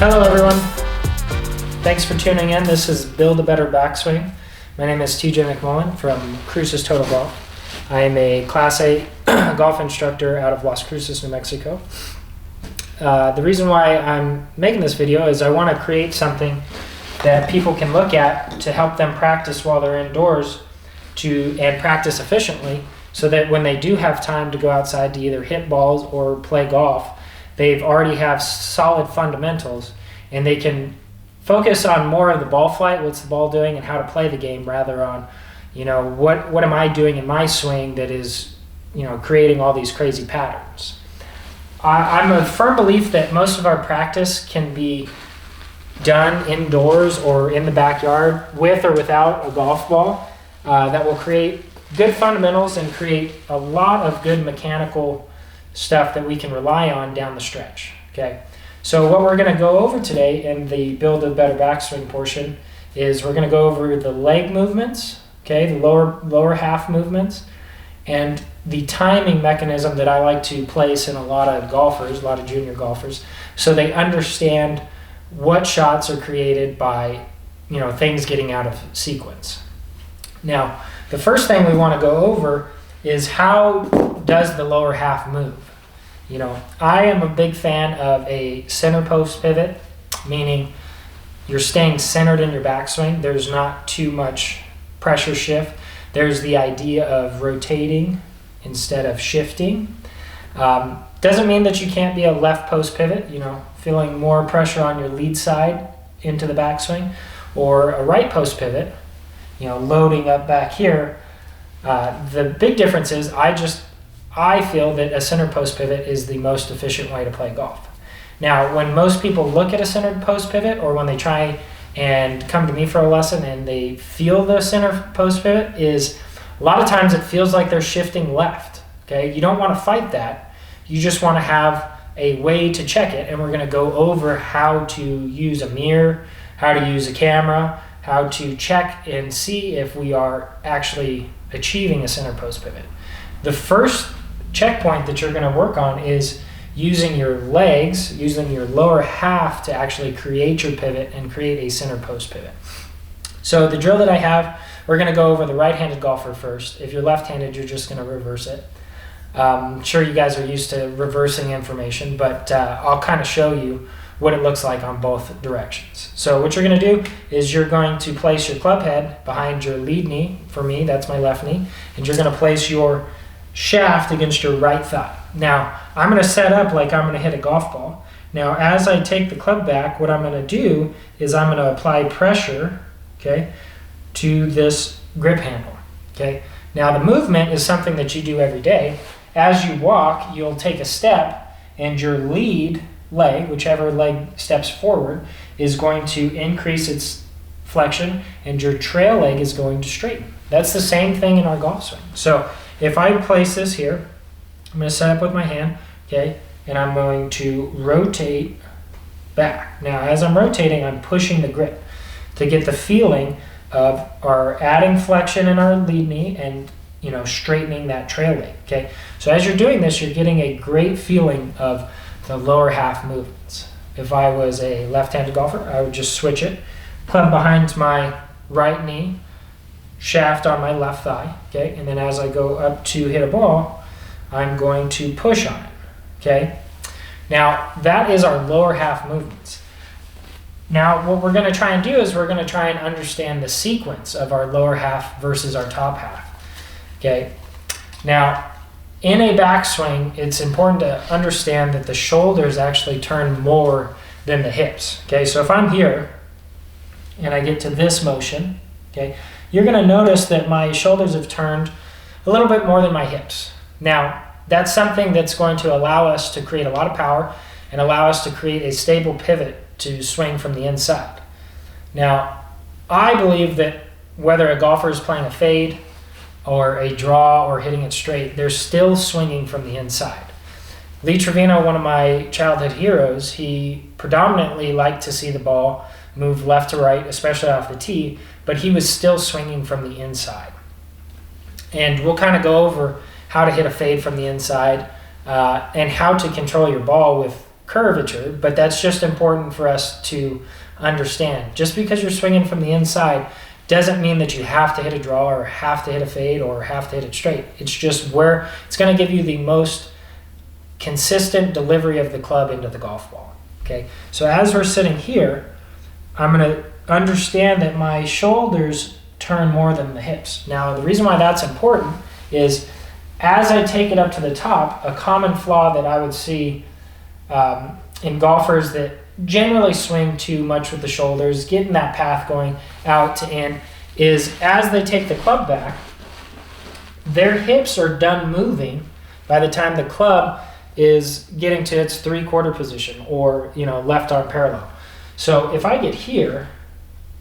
Hello everyone, thanks for tuning in. This is Build a Better Backswing. My name is Tj McMullan from Cruces Total Golf. I am a Class A golf instructor out of Las Cruces, New Mexico. The reason why I'm making this video is I want to create something that people can look at to help them practice while they're indoors and practice efficiently, so that when they do have time to go outside to either hit balls or play golf, they've already have solid fundamentals and they can focus on more of the ball flight, what's the ball doing, and how to play the game, rather on, what am I doing in my swing that is, creating all these crazy patterns. I'm a firm belief that most of our practice can be done indoors or in the backyard with or without a golf ball that will create good fundamentals and create a lot of good mechanical stuff that we can rely on down the stretch. Okay, so what we're going to go over today in the Build a Better Backswing portion is we're going to go over the leg movements, okay, the lower half movements, and the timing mechanism that I like to place in a lot of golfers, a lot of junior golfers, so they understand what shots are created by things getting out of sequence. Now, the first thing we want to go over is how does the lower half move. I am a big fan of a center post pivot, meaning you're staying centered in your backswing. There's not too much pressure shift. There's the idea of rotating instead of shifting. Doesn't mean that you can't be a left post pivot, feeling more pressure on your lead side into the backswing, or a right post pivot, loading up back here. The big difference is I feel that a center post pivot is the most efficient way to play golf. Now, when most people look at a center post pivot, or when they try and come to me for a lesson and they feel the center post pivot, is a lot of times it feels like they're shifting left. Okay, you don't want to fight that. You just want to have a way to check it, and we're going to go over how to use a mirror, how to use a camera, how to check and see if we are actually achieving a center post pivot. The first checkpoint that you're going to work on is using your legs, using your lower half to actually create your pivot and create a center post pivot. So the drill that I have, we're going to go over the right-handed golfer first. If you're left-handed, you're just going to reverse it. I'm sure you guys are used to reversing information, but I'll kind of show you what it looks like on both directions. So what you're going to do is you're going to place your club head behind your lead knee. For me, that's my left knee. And you're going to place your shaft against your right thigh. Now, I'm going to set up like I'm going to hit a golf ball. Now, as I take the club back, what I'm going to do is I'm going to apply pressure, okay, to this grip handle. Okay. Now, the movement is something that you do every day. As you walk, you'll take a step, and your lead leg, whichever leg steps forward, is going to increase its flexion, and your trail leg is going to straighten. That's the same thing in our golf swing. So if I place this here, I'm going to set up with my hand, okay, and I'm going to rotate back. Now, as I'm rotating, I'm pushing the grip to get the feeling of our adding flexion in our lead knee and straightening that trail leg. Okay, so as you're doing this, you're getting a great feeling of the lower half movements. If I was a left-handed golfer, I would just switch it, club behind my right knee, shaft on my left thigh, okay, and then as I go up to hit a ball, I'm going to push on it, okay. Now, that is our lower half movements. Now, what we're going to try and do is we're going to try and understand the sequence of our lower half versus our top half, okay. Now, in a backswing, it's important to understand that the shoulders actually turn more than the hips, okay. So if I'm here and I get to this motion, okay, you're going to notice that my shoulders have turned a little bit more than my hips. Now, that's something that's going to allow us to create a lot of power and allow us to create a stable pivot to swing from the inside. Now, I believe that whether a golfer is playing a fade or a draw or hitting it straight, they're still swinging from the inside. Lee Trevino, one of my childhood heroes, he predominantly liked to see the ball move left to right, especially off the tee, but he was still swinging from the inside. And we'll kind of go over how to hit a fade from the inside and how to control your ball with curvature, but that's just important for us to understand. Just because you're swinging from the inside doesn't mean that you have to hit a draw or have to hit a fade or have to hit it straight. It's just where it's going to give you the most consistent delivery of the club into the golf ball. Okay, so as we're sitting here, I'm going to understand that my shoulders turn more than the hips. Now, the reason why that's important is as I take it up to the top, a common flaw that I would see in golfers that generally swing too much with the shoulders, getting that path going out to in, is as they take the club back, their hips are done moving by the time the club is getting to its 3/4 position or left arm parallel. So if I get here,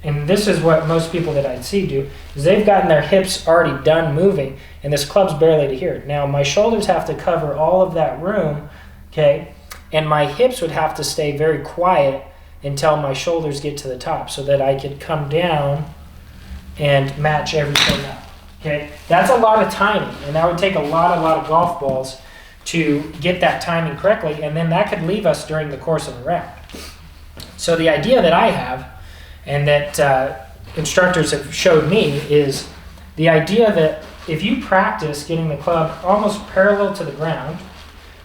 and this is what most people that I'd see do, is they've gotten their hips already done moving and this club's barely to here. Now my shoulders have to cover all of that room, okay, and my hips would have to stay very quiet until my shoulders get to the top so that I could come down and match everything up. Okay, that's a lot of timing, and that would take a lot of golf balls to get that timing correctly, and then that could leave us during the course of a round. So the idea that I have, and that instructors have showed me, is the idea that if you practice getting the club almost parallel to the ground,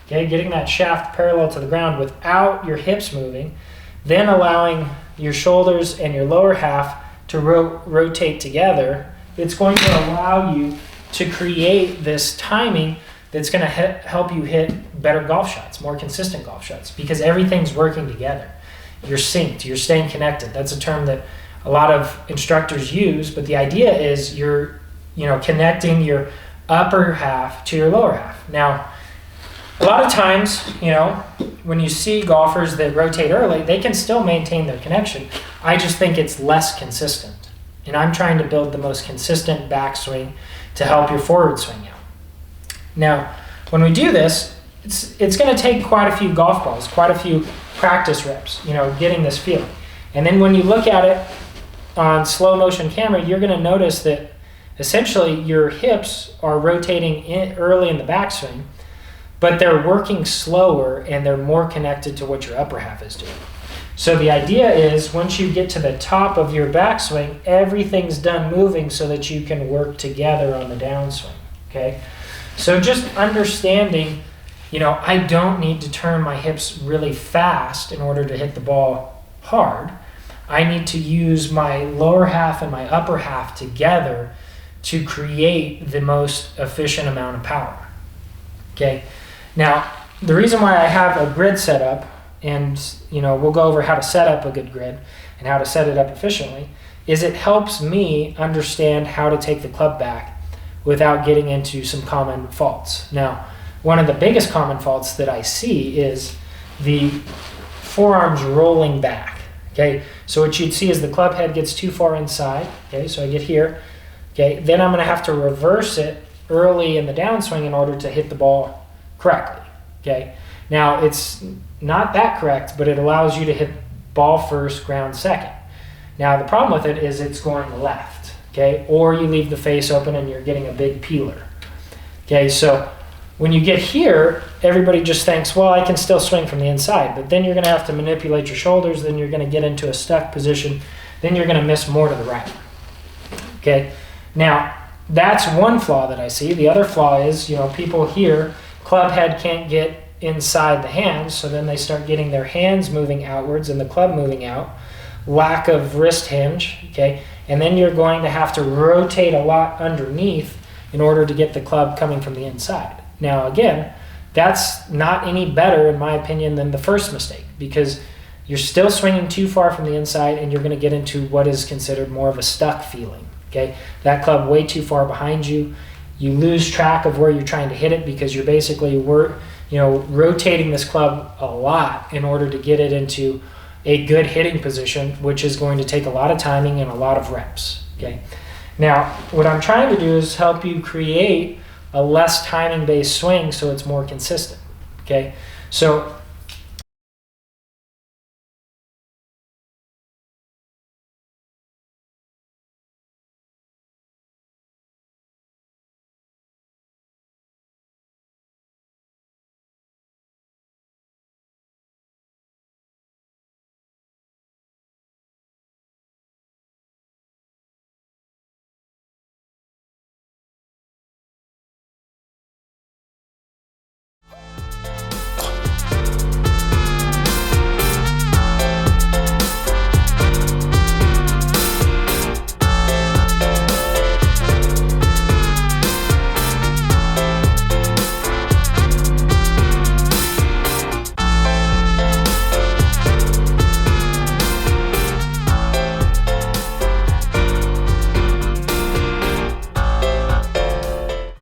okay, getting that shaft parallel to the ground without your hips moving, then allowing your shoulders and your lower half to rotate together, it's going to allow you to create this timing that's going to help you hit better golf shots, more consistent golf shots, because everything's working together. You're synced, you're staying connected. That's a term that a lot of instructors use, but the idea is you're connecting your upper half to your lower half. Now, a lot of times, when you see golfers that rotate early, they can still maintain their connection. I just think it's less consistent. And I'm trying to build the most consistent backswing to help your forward swing out. Now, when we do this, it's going to take quite a few golf balls, quite a few practice reps, getting this feeling. And then when you look at it on slow motion camera, you're going to notice that essentially your hips are rotating early in the backswing, but they're working slower and they're more connected to what your upper half is doing. So the idea is once you get to the top of your backswing, everything's done moving so that you can work together on the downswing, okay? So just understanding, I don't need to turn my hips really fast in order to hit the ball hard. I need to use my lower half and my upper half together to create the most efficient amount of power, okay? Now, the reason why I have a grid set up, and we'll go over how to set up a good grid and how to set it up efficiently, is it helps me understand how to take the club back without getting into some common faults. Now, one of the biggest common faults that I see is the forearms rolling back, okay? So what you'd see is the club head gets too far inside, okay? So I get here, okay? Then I'm gonna have to reverse it early in the downswing in order to hit the ball correctly, okay? Now, it's not that correct, but it allows you to hit ball first, ground second. Now, the problem with it is it's going left, okay? Or you leave the face open and you're getting a big peeler, okay? So when you get here, everybody just thinks, well, I can still swing from the inside, but then you're gonna have to manipulate your shoulders, then you're gonna get into a stuck position, then you're gonna miss more to the right, okay? Now, that's one flaw that I see. The other flaw is, people here, club head can't get inside the hands, so then they start getting their hands moving outwards and the club moving out, lack of wrist hinge, okay, and then you're going to have to rotate a lot underneath in order to get the club coming from the inside. Now again, that's not any better in my opinion than the first mistake, because you're still swinging too far from the inside and you're going to get into what is considered more of a stuck feeling, okay, that club way too far behind you. You lose track of where you're trying to hit it because you're basically rotating this club a lot in order to get it into a good hitting position, which is going to take a lot of timing and a lot of reps, okay? Now, what I'm trying to do is help you create a less timing-based swing so it's more consistent, okay? So